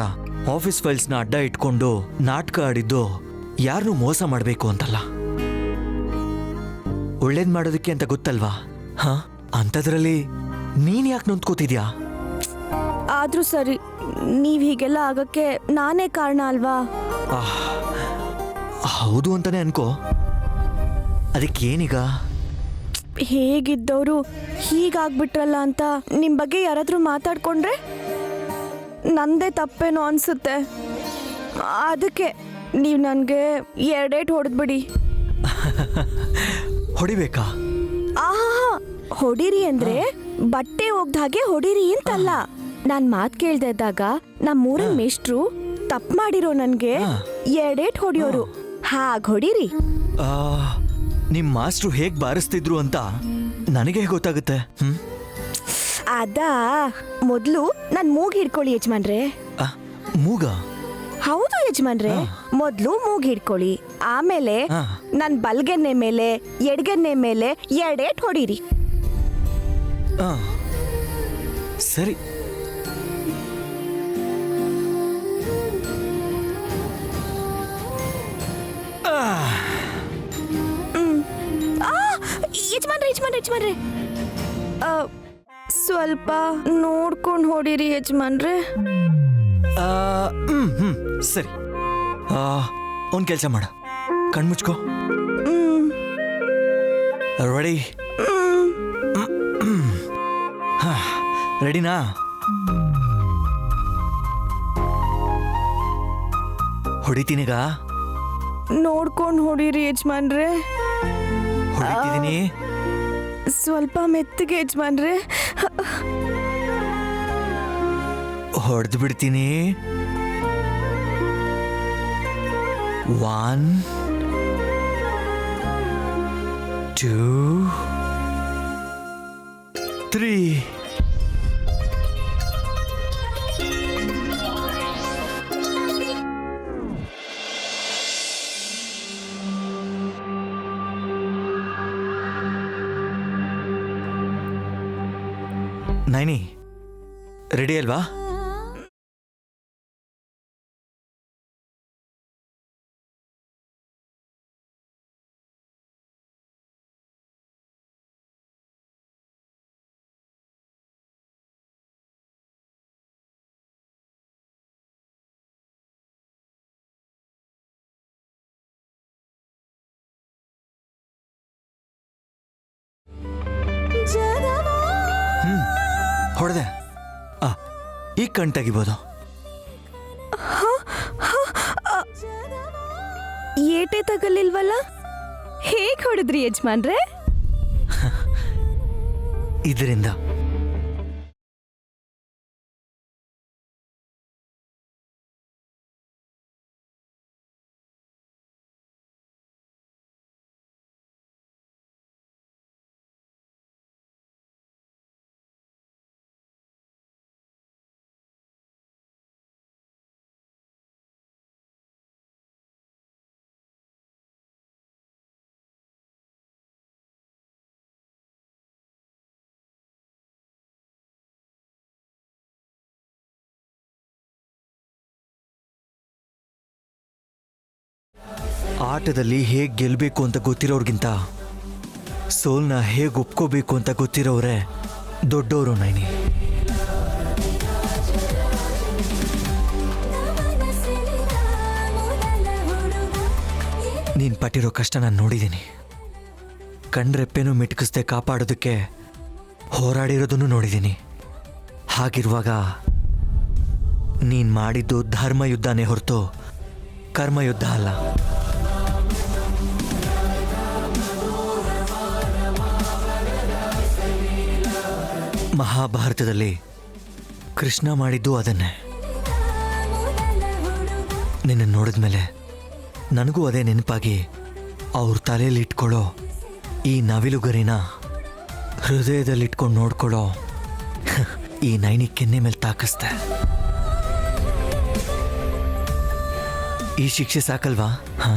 ಆಫೀಸ್ ಫೈಲ್ಸ್ನ ಅಡ್ಡ ಇಟ್ಕೊಂಡು ನಾಟಕ ಆಡಿದ್ದು ಯಾರನ್ನೂ ಮೋಸ ಮಾಡಬೇಕು ಅಂತಲ್ಲ, ಒಳ್ಳೇದ್ ಮಾಡೋದಕ್ಕೆ ಅಂತ ಗೊತ್ತಲ್ವಾ? ಹಾ, ಅಂಥದ್ರಲ್ಲಿ ನೀನ್ ಯಾಕೆ ನೊಂದ್ಕೋತಿದ್ಯಾ? ಆದ್ರೂ ಸರಿ, ನೀವ್ ಹೀಗೆಲ್ಲ ಆಗಕ್ಕೆ ನಾನೇ ಕಾರಣ ಅಲ್ವಾ? ಹೌದು ಅಂತಾನೆ ಅನ್ಕೋ. ಅದಕ್ಕೇನೀಗ? ಹೇಗಿದ್ದವರು ಹೀಗಾಗ್ಬಿಟ್ರಲ್ಲ ಅಂತ ನಿಮ್ ಬಗ್ಗೆ ಯಾರಾದ್ರೂ ಮಾತಾಡ್ಕೊಂಡ್ರೆ ನಂದೇ ತಪ್ಪೇನೋ ಅನ್ಸುತ್ತೆ. ಅದಕ್ಕೆ ನೀವ್ ನನ್ಗೆ 2 ಹೊಡೆದ್ಬಿಡಿ. ಹೊಡಿಬೇಕಾ? ಹೊಡಿರಿ ಅಂದ್ರೆ ಬಟ್ಟೆ ಒಗ್ದ ಹಾಗೆ ಹೊಡಿರಿ ಅಂತಲ್ಲ. ನಾನ್ ಮಾತ್ ಕೇಳ್ದೆ ಇದ್ದಾಗ ನಮ್ಮೂರಿನ ಮೇಷ್ಟ್ರು ತಪ್ಪು ಮಾಡಿರೋ ನನ್ಗೆ 2 ಹೊಡಿಯೋರು. ಹಾಗ್ ಹೊಡಿರಿ. ನಿಮ್ ಮಾಸ್ಟ್ರು ಹೇಗ್ ಬಾರಿಸ್ತಿದ್ರು ಅಂತ ನನಗೆ ಗೊತ್ತಾಗುತ್ತೆ. ಅದಾ, ಮೊದ್ಲು ನನ್ ಮೂಗ್ ಹಿಡ್ಕೊಳ್ಳಿ ಯಜಮಾನ್ರೆ. ಮೂಗ? ಹೌದು ಯಜಮಾನ್ರೆ, ಮೊದ್ಲು ಮೂಗ್ ಹಿಡ್ಕೊಳ್ಳಿ, ಆಮೇಲೆ ನನ್ ಬಲ್ಗೆನ್ನೆ ಮೇಲೆ ಎಡ್ಗೆನ್ನೆ ಮೇಲೆ 2 ಹೊಡಿರಿ. ಸರಿ. ಯಜಮಾನ್ರೆ ಯಜಮಾನ್ರೆ ಯಜಮಾನ್ರೆ ಸ್ವಲ್ಪ ನೋಡ್ಕೊಂಡು ಹೊಡಿರಿ ಯಜಮಾನ್ರೆ. ಸರಿ, ಒಂದ್ ಕೆಲ್ಸ ಮಾಡ, ಕಣ್ಮುಚ್ಕೋ. ರೆಡಿ? ರೆಡಿನಾ? ಹೊಡಿತೀನಿಗ? ನೋಡ್ಕೊಂಡು ಹೊಡಿರಿ ಯಜಮಾನ್ರೆ. ಹೊಡಿತಿದ್ದೀನಿ. ಸ್ವಲ್ಪ ಮೆತ್ತಗೆ ಯಜಮಾನ್ರೆ. ಹೊಡೆದು ಬಿಡ್ತೀನಿ. 1 2 3. ನೈನಿ, ರೆಡಿ ಅಲ್ವಾ? ಹೊಡೆದೆ. ಈಗ ಕಣ್ ತೆಗಿಬೋದು. ಏಟೆ ತಗಲಿಲ್ವಲ್ಲ? ಹೇಗ್ ಹೊಡೆದ್ರಿ ಯಜಮಾನ್ರೆ? ಇದರಿಂದ. ಆಟದಲ್ಲಿ ಹೇಗೆ ಗೆಲ್ಲಬೇಕು ಅಂತ ಗೊತ್ತಿರೋರ್ಗಿಂತ ಸೋಲ್ನ ಹೇಗೆ ಒಪ್ಕೋಬೇಕು ಅಂತ ಗೊತ್ತಿರೋರೆ ದೊಡ್ಡವರು. ನೈನಿ, ನೀನು ಪಟ್ಟಿರೋ ಕಷ್ಟ ನಾನು ನೋಡಿದ್ದೀನಿ. ಕಣ್ರೆಪ್ಪೇನೂ ಮಿಟ್ಕಿಸ್ದೆ ಕಾಪಾಡೋದಕ್ಕೆ ಹೋರಾಡಿರೋದನ್ನು ನೋಡಿದ್ದೀನಿ. ಹಾಗಿರುವಾಗ ನೀನು ಮಾಡಿದ್ದು ಧರ್ಮಯುದ್ಧನೇ ಹೊರತು ಕರ್ಮಯುದ್ಧ ಅಲ್ಲ. ಮಹಾಭಾರತದಲ್ಲಿ ಕೃಷ್ಣ ಮಾಡಿದ್ದು ಅದನ್ನೇ. ನಿನ್ನ ನೋಡಿದ್ಮೇಲೆ ನನಗೂ ಅದೇ ನೆನಪಾಗಿ ಅವ್ರ ತಲೆಯಲ್ಲಿ ಇಟ್ಕೊಳ್ಳೋ ಈ ನವಿಲುಗರಿನ ಹೃದಯದಲ್ಲಿ ಇಟ್ಕೊಂಡು ನೋಡ್ಕೊಳ್ಳೋ ಈ ನೈನಿ ಕೆನ್ನೆ ಮೇಲೆ ತಾಕಿಸ್ದೆ. ಈ ಶಿಕ್ಷೆ ಸಾಕಲ್ವಾ? ಹಾ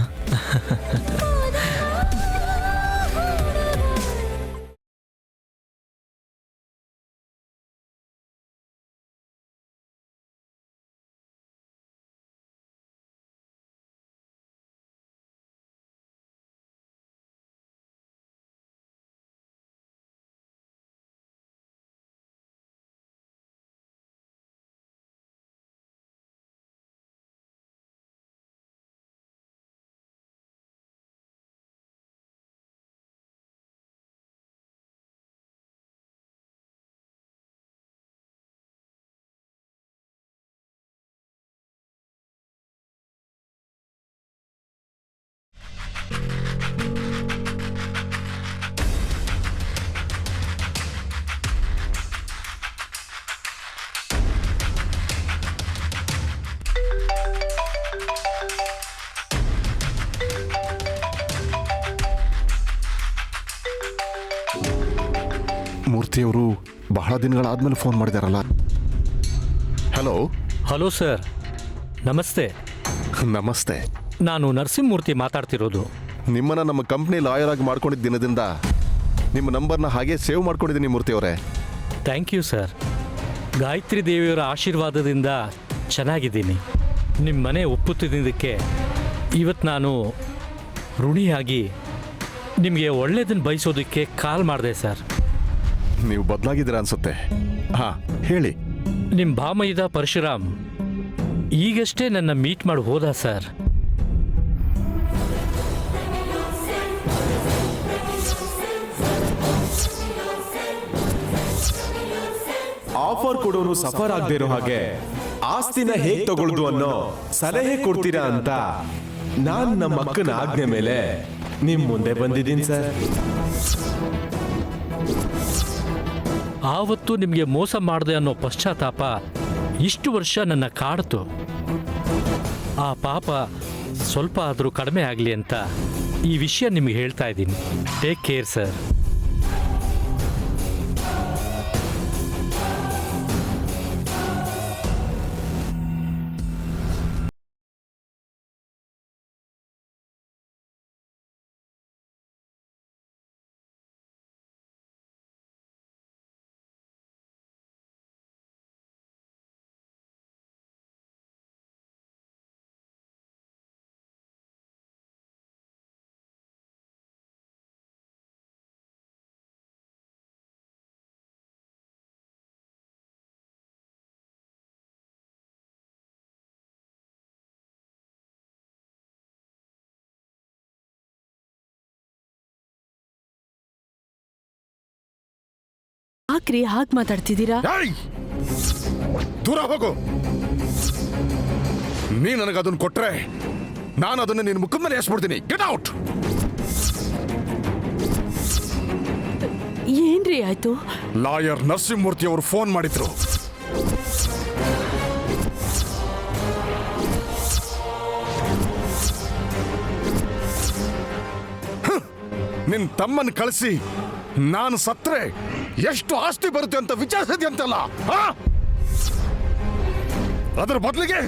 ಮೂರ್ತಿಯವರು ಬಹಳ ದಿನಗಳಾದ್ಮೇಲೆ ಫೋನ್ ಮಾಡಿದಾರಲ್ಲ. ಹಲೋ. ಹಲೋ ಸರ್, ನಮಸ್ತೆ. ನಮಸ್ತೆ. ನಾನು ನರಸಿಂಹಮೂರ್ತಿ ಮಾತಾಡ್ತಿರೋದು. ನಿಮ್ಮನ್ನ ನಮ್ಮ ಕಂಪ್ನಿ ಲಾಯರ್ ಆಗಿ ಮಾಡ್ಕೊಂಡಿದ್ದ ದಿನದಿಂದ ನಿಮ್ಮ ನಂಬರ್ನ ಹಾಗೆ ಸೇವ್ ಮಾಡ್ಕೊಂಡಿದ್ದೀನಿ ಮೂರ್ತಿಯವರೇ. Thank you sir. ಗಾಯತ್ರಿ ದೇವಿಯವರ ಆಶೀರ್ವಾದದಿಂದ ಚೆನ್ನಾಗಿದ್ದೀನಿ. ನಿಮ್ಮ ಮನೆ ಒಪ್ಪುತ್ತಿದ್ದಕ್ಕೆ ಇವತ್ತು ನಾನು ಋಣಿಯಾಗಿ ನಿಮಗೆ ಒಳ್ಳೆಯದನ್ನು ಬಯಸೋದಕ್ಕೆ ಕಾಲ್ ಮಾಡಿದೆ ಸರ್. ನೀವು ಬದಲಾಗಿದ್ದೀರಾ ಅನ್ಸುತ್ತೆ. ಹಾ, ಹೇಳಿ. ನಿಮ್ಮ ಭಾಮೈದ ಪರಶುರಾಮ್ ಈಗಷ್ಟೇ ನನ್ನ ಮೀಟ್ ಮಾಡಿ ಹೋದ ಸರ್. ಆಫರ್ ಕೊಡೋನು ಸಫರ್ ಆಗದೆ ಇರೋ ಹಾಗೆ ಆಸ್ತಿನ ಹೇಗ್ ತಗೊಳ್ದು ಅನ್ನೋ ಸಲಹೆ ಕೊಡ್ತೀರಾ ಅಂತ ನಾನ್ ನಮ್ಮ ಅಕ್ಕನ ಆಜ್ಞೆ ಮೇಲೆ ನಿಮ್ ಮುಂದೆ ಬಂದಿದ್ದೀನಿ ಸರ್. ಆವತ್ತು ನಿಮಗೆ ಮೋಸ ಮಾಡಿದೆ ಅನ್ನೋ ಪಶ್ಚಾತ್ತಾಪ ಇಷ್ಟು ವರ್ಷ ನನ್ನ ಕಾಡ್ತು. ಆ ಪಾಪ ಸ್ವಲ್ಪ ಆದರೂ ಕಡಿಮೆ ಆಗಲಿ ಅಂತ ಈ ವಿಷಯ ನಿಮಗೆ ಹೇಳ್ತಾ ಇದ್ದೀನಿ. Take care sir. ಯಾಕ್ರಿ ಹಾಗೆ ಮಾತಾಡ್ತಿದ್ದೀರಾ? ದೂರ ಹೋಗು. ನೀ ನನಗೆ ಅದನ್ನ ಕೊಟ್ರೆ ನಾನು ಅದನ್ನ ನಿನ್ನ ಮುಖದ ಮೇಲೆ ಎಸ್ಬಿಡ್ತೀನಿ. Get out. ಏನ್ರಿ ಆಯ್ತು? ಲಾಯರ್ ನರಸಿಂಹಮೂರ್ತಿ ಅವರು ಫೋನ್ ಮಾಡಿದ್ರು. ನಿನ್ ತಮ್ಮನ್ ಕಳಿಸಿ ನಾನು ಸತ್ರೆ ಎಷ್ಟು ಆಸ್ತಿ ಬರುತ್ತೆ ಅಂತ ವಿಚಾರಿಸಿದೆ ಅಂತಲ್ಲ. ಅದರ ಬದಲಿಗೆ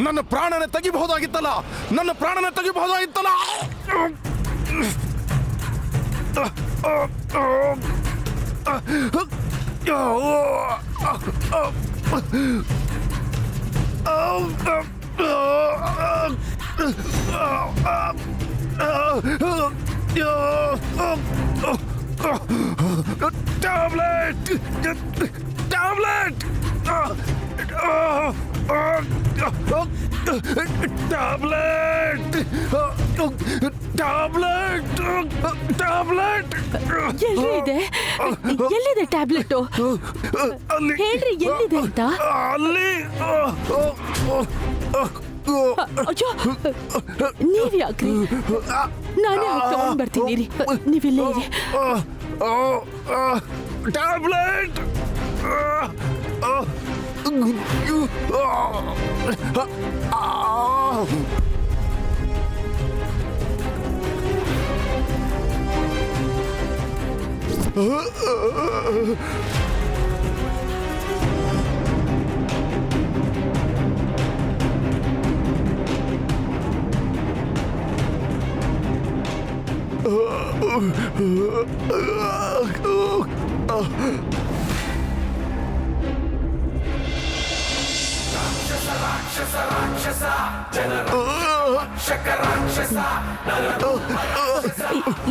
ನನ್ನ ಪ್ರಾಣನೇ ತೆಗಿಬಹುದಾಗಿತ್ತಲ್ಲ. ನನ್ನ ಪ್ರಾಣನೇ ತೆಗಿಬಹುದಾಗಿತ್ತಲ್ಲ. Tablet! Tablet! Tablet! Tablet! Tablet! ಎಲ್ಲಿದೆ? ಎಲ್ಲಿದೆ ಟ್ಯಾಬ್ಲೆಟ್? ಹೇಳ್ರಿ ಎಲ್ಲಿದೆ ಅಂತ. ಅಲ್ಲಿ ಅಯ್ಯೋ, ನೀವ್ ಯಾಕ್ರಿ? ನಾನೇ ಹೋಗಿ ತಗೊಂಡ್ ಬರ್ತೀನಿ. ನೀವಿಲ್ಲೇ ಇರಿ. ಟ್ಯಾಬ್ಲೆಟ್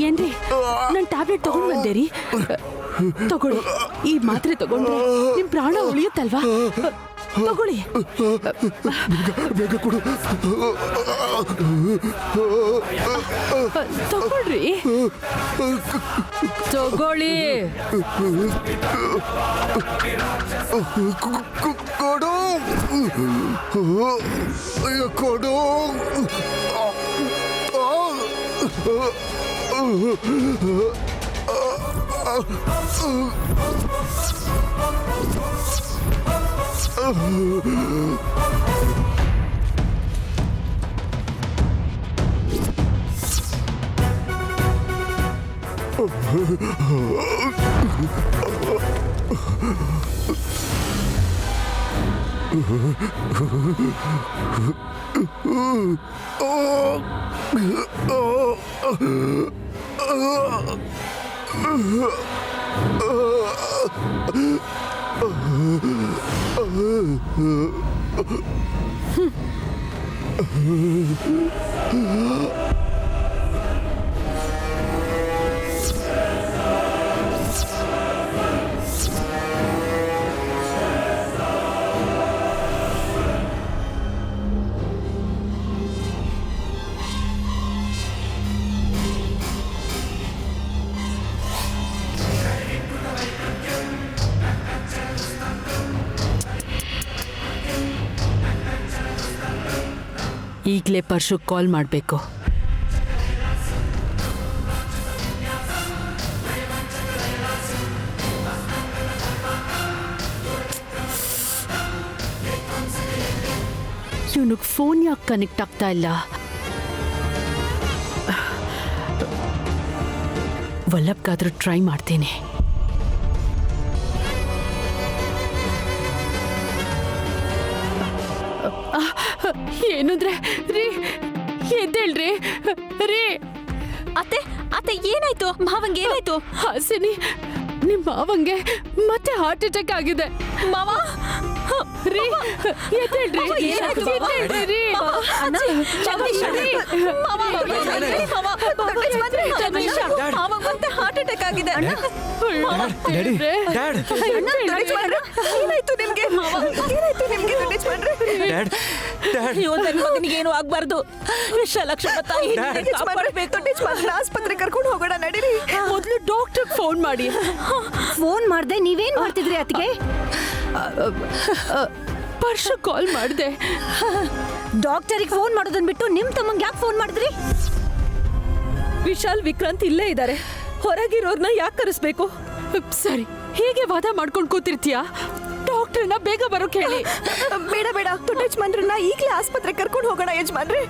ಏನ್ರಿ ನನ್ ಟ್ಯಾಬ್ಲೆಟ್ ತಗೊಂಡ್ ಬಂದೇರಿ ತಗೊಳ್ಳಿ. ಈ ಮಾತ್ರೆ ತಗೊಂಡ್ರೆ ನಿಮ್ ಪ್ರಾಣ ಉಳಿಯುತ್ತಲ್ವಾ? ತಗೊಳ್ಳಿ. ಬೇಗ ಕೊಡು. ತಗೊಳ್ರಿ. ತಗೊಳ್ಳಿ. ಕೊಡು ಕೊಡು. ಈಗಲೇ ಪರ್ಶು ಕಾಲ್ ಮಾಡಬೇಕು. ಇವನಿಗೆ ಫೋನ್ ಯಾಕೆ ಕನೆಕ್ಟ್ ಆಗ್ತಾ ಇಲ್ಲ? ವಲ್ಲಭ್ಗಾದ್ರೂ ಟ್ರೈ ಮಾಡ್ತೀನಿ. ಏನಂದ್ರೆ ರೀ, ಎದ್ದೇಳ್ರಿ ರೀ. ಅತ್ತೆ ಅತ್ತೆ ಏನಾಯ್ತು? ಮಾವಂಗೆ ಏನಾಯ್ತು? ಹಾಸಿನಿ, ನಿಮ್ ಮಾವಂಗೆ ಮತ್ತೆ ಹಾರ್ಟ್ ಅಟ್ಯಾಕ್ ಆಗಿದೆ. ಮಾವ ರೀ, ಎದ್ದೇಳ್ರಿ. ಎದ್ದೇಳ್ರಿ ರೀ. ಮತ್ತೆ ಹಾರ್ಟ್ ಅಟ್ಯಾಕ್ ಆಗಿದೆ. ಡ್ಯಾಡ್ ಏನಾಯ್ತು ನಿಮ್ಗೆ? ಮಗನಿಗೆ ಏನು ಆಗ್ಬಾರ್ದು. ವಿಶಾಲಕ್ಷಣ ತಾಯಿ ಆಸ್ಪತ್ರೆ ಕರ್ಕೊಂಡು ಹೋಗೋಣ ನಡೀರಿ. ಮೊದ್ಲು ಡಾಕ್ಟರ್ ಫೋನ್ ಮಾಡಿ. ಫೋನ್ ಮಾಡ್ದೆ ನೀವೇನ್ ಮಾಡ್ತಿದ್ರಿ ಅತ್ತಿಗೆ? ಪರ್ಶು ಕಾಲ್ ಮಾಡಿದೆ. ಡಾಕ್ಟರಿಗೆ ಫೋನ್ ಮಾಡೋದನ್ ಬಿಟ್ಟು ನಿಮ್ ತಮ್ಮಂಗ್ ಯಾಕೆ ಫೋನ್ ಮಾಡಿದ್ರಿ? ವಿಶಾಲ್ ವಿಕ್ರಾಂತ್ ಇಲ್ಲೇ ಇದ್ದಾರೆ. ಹೊರಗಿರೋರ್ನ ಯಾಕೆ ಕರೆಸ್ಬೇಕು? ಸರಿ, ಹೀಗೆ ವಾದ ಮಾಡ್ಕೊಂಡು ಕೂತಿರ್ತೀಯಾ? ಡಾಕ್ಟರ್ನ ಬೇಗ ಬರೋಕ್ ಹೇಳಿ. ಬೇಡ ಬೇಡ, ದೊಡ್ಡ ಯಜಮಾನ್ರನ್ನ ಈಗಲೇ ಆಸ್ಪತ್ರೆ ಕರ್ಕೊಂಡು ಹೋಗೋಣ ಯಜಮಾನ್ರೆ.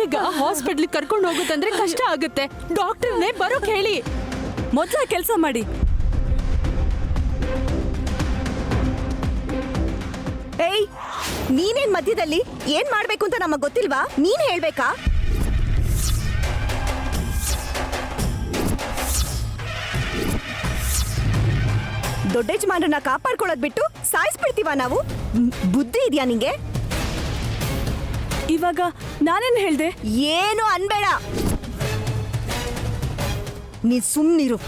ಈಗ ಹಾಸ್ಪಿಟ್ಲಿಗೆ ಕರ್ಕೊಂಡು ಹೋಗೋದಂದ್ರೆ ಕಷ್ಟ ಆಗುತ್ತೆ. ಡಾಕ್ಟರ್ನೇ ಬರೋಕ್ ಹೇಳಿ. ಮೊದ್ಲ ಕೆಲಸ ಮಾಡಿ. ಏಯ್, ನೀನೇನ್ ಮಧ್ಯದಲ್ಲಿ ಏನ್ ಮಾಡ್ಬೇಕು ಅಂತ ನಮಗ್ ಗೊತ್ತಿಲ್ವಾ? ನೀನ್ ಹೇಳ್ಬೇಕಾ? ದೊಡ್ಡ ಯಜಮಾನ್ರನ್ನ ಕಾಪಾಡ್ಕೊಳ್ಳೋದ್ ಬಿಟ್ಟು ಸಾಯಿಸ್ಬಿಡ್ತೀವ ನಾವು? ಬುದ್ಧಿ ಇದೆಯಾ ನಿಂಗೆ? ಇವಾಗ ನಾನೇನ್ ಹೇಳ್ದೆ? ಏನು ಅನ್ಬೇಡ, ನೀನ್ ಸುಮ್ನಿರು.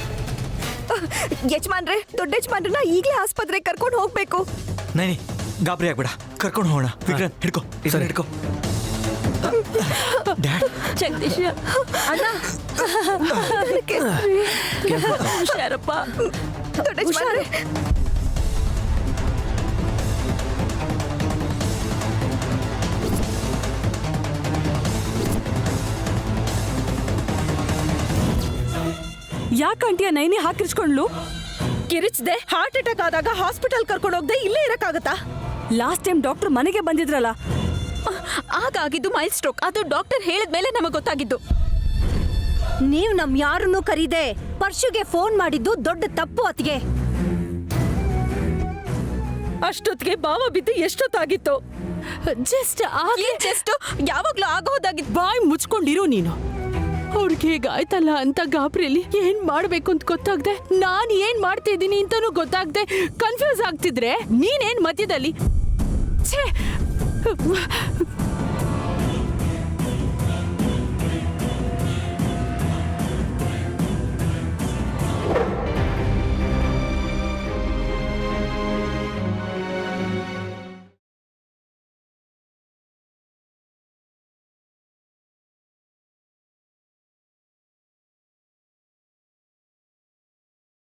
ಯಜಮಾನ್ರೆ, ದೊಡ್ಡ ಯಜಮಾನ್ರನ್ನ ಈಗಲೇ ಆಸ್ಪತ್ರೆಗೆ ಕರ್ಕೊಂಡು ಹೋಗ್ಬೇಕು. ನೈನಿ, ಗಾಬರಿ ಆಗ್ಬೇಡ, ಕರ್ಕೊಂಡು ಹೋಗೋಣ. ವಿಕ್ರಾಂತ್ ಹಿಡ್ಕೋ, ಇದನ್ನ ಹಿಡ್ಕೋ. ಡ್ಯಾಡ್, ಜಗದೀಶ ಅಣ್ಣ, ಹುಷಾರಪ್ಪ. ದೊಡ್ಡ ಯಜಮಾನ್ರೆ, ಯಾಕಂಟಿಯ ನೈನಿ ಹಾಕಿರ್ಸ್ಕೊಂಡ್ಲು? ಕಿರಿಚ್ದೆ ಹಾರ್ಟ್ ಅಟ್ಯಾಕ್ ಆದಾಗ ಹಾಸ್ಪಿಟಲ್ ಕರ್ಕೊಂಡು ಹೋಗದೆ ಇಲ್ಲೇ ಇರಕ್ಕಾಗತ್ತಾ? ಲಾಸ್ಟ್ ಟೈಮ್ ಡಾಕ್ಟರ್ ಮನೆಗೆ ಬಂದಿದ್ರಲ್ಲ. ಆಗ ಆಗಿದ್ದು ಮೈಲ್ ಸ್ಟ್ರೋಕ್. ಅದು ಡಾಕ್ಟರ್ ಹೇಳಿದ್ಮೇಲೆ ನಮಗೆ ಗೊತ್ತಾಗಿದ್ದು. ನೀವ್ ನಮ್ ಯಾರನ್ನೂ ಕರೀದೆ ಪರ್ಶುಗೆ ಫೋನ್ ಮಾಡಿದ್ದು ದೊಡ್ಡ ತಪ್ಪು ಅತ್ಗೆ. ಅಷ್ಟೊತ್ತಿಗೆ ಬಾವ ಬಿದ್ದು ಎಷ್ಟೊತ್ತಾಗಿತ್ತು? ಜಸ್ಟ್ ಜಸ್ಟ್ ಯಾವಾಗ್ಲೂ ಆಗೋದಾಗಿತ್ತು. ಬಾಯ್ ಮುಚ್ಕೊಂಡಿರು ನೀನು. ಅವ್ರಿಗೆ ಹೇಗಾಯ್ತಲ್ಲ ಅಂತ ಗಾಬ್ರಿಯಲ್ಲಿ ಏನ್ ಮಾಡ್ಬೇಕು ಅಂತ ಗೊತ್ತಾಗ್ದೆ, ನಾನ್ ಏನ್ ಮಾಡ್ತಿದ್ದೀನಿ ಅಂತಾನೂ ಗೊತ್ತಾಗ್ದೆ ಕನ್ಫ್ಯೂಸ್ ಆಗ್ತಿದ್ರೆ ನೀನೇನ್ ಮಧ್ಯದಲ್ಲಿ ಛೇ